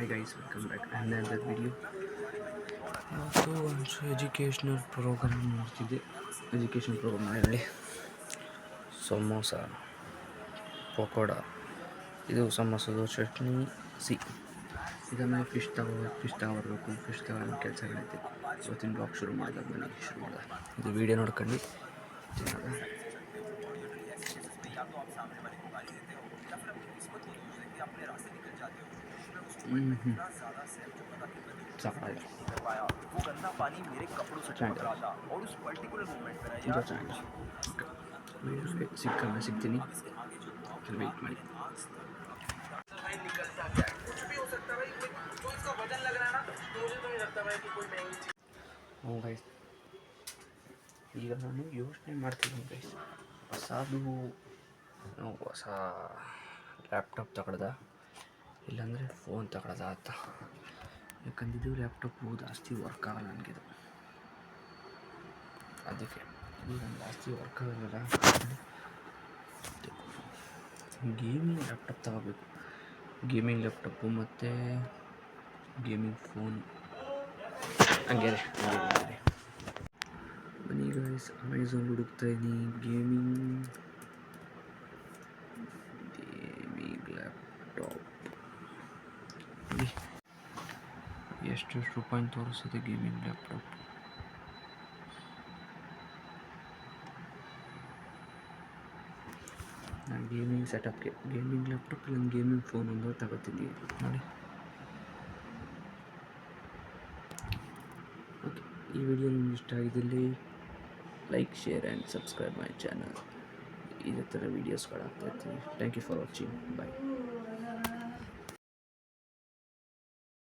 Hi guys, welcome back to another video. ಇವತ್ತು ಒಂದು educational program ಮಾಡ್ತಿದ್ದೆ. ಎಜುಕೇಷನ್ ಪ್ರೋಗ್ರಾಮ್ ಹೇಳಿ ಸಮೋಸ ಪಕೋಡ, ಇದು ಸಮೋಸದ ಚಟ್ನಿ ಇದನ್ನು ಫಿಶ್ ತಗೊಬರ್ಬೇಕು. ಫಿಶ್ ತಗೊಳ್ಳೋ ಕೆಲಸಗಳೈತೆ. ಇವತ್ತಿನ ಬ್ಲಾಗ್ ಶುರು ಮಾಡಿದ ಬನ್ನಿ ಶುರು ಮಾಡಿದೆ. ಇದು ವೀಡಿಯೋ ನೋಡ್ಕೊಂಡು ಸಿಗ್ತೀನಿ, ವೆಯ್ಟ್ ಮಾಡಿ. ಗೈಸ್, ಈಗ ನಾನು ಯೋಚನೆ ಮಾಡ್ತಿದ್ದೀನಿ ಗೈಸ್, ಹೊಸ ಲ್ಯಾಪ್ಟಾಪ್ ತಗೊಳ್ದ ಇಲ್ಲಾಂದರೆ ಫೋನ್ ತಗೊಳ್ದ ಅಂತ. ಯಾಕಂದಿದ್ದು ಲ್ಯಾಪ್ಟಾಪು ಜಾಸ್ತಿ ವರ್ಕ್ ಆಗಲ್ಲ ನನಗಿದು, ಅದಕ್ಕೆ ಈಗ ಜಾಸ್ತಿ ವರ್ಕ್ ಆಗಲ್ಲ. ಗೇಮಿಂಗ್ ಲ್ಯಾಪ್ಟಾಪ್ ತಗೋಬೇಕು. ಗೇಮಿಂಗ್ ಲ್ಯಾಪ್ಟಾಪು ಮತ್ತು ಗೇಮಿಂಗ್ ಫೋನ್ ಹಂಗೆ ಬನ್ನಿ ಗೈಸ್. ಅಮೆಝಾನ್ ಹುಡುಕ್ತಾ ಇದ್ದೀನಿ ಗೇಮಿಂಗ್ ಲ್ಯಾಪ್ಟಾಪ್. ಎಷ್ಟು ರೂಪಾಯಿ ತೋರಿಸುತ್ತೆ ಗೇಮಿಂಗ್ ಲ್ಯಾಪ್ಟಾಪ್. ನಾನು ಗೇಮಿಂಗ್ ಸೆಟಪ್ಗೆ ಗೇಮಿಂಗ್ ಲ್ಯಾಪ್ಟಾಪ್ ಇಲ್ಲ ಗೇಮಿಂಗ್ ಫೋನ್ ಒಂದು ತಗೋತೀನಿ ನೋಡಿ. ಓಕೆ, ಈ ವಿಡಿಯೋ ನಿಮ್ಗೆ ಇಷ್ಟ ಆಗಿದ್ದಲ್ಲಿ like, share and subscribe my channel. ಇದೇ ಥರ ವೀಡಿಯೋಸ್ಗಳಾಗ್ತಾಯಿರ್ತೀನಿ. Thank you for watching. Bye.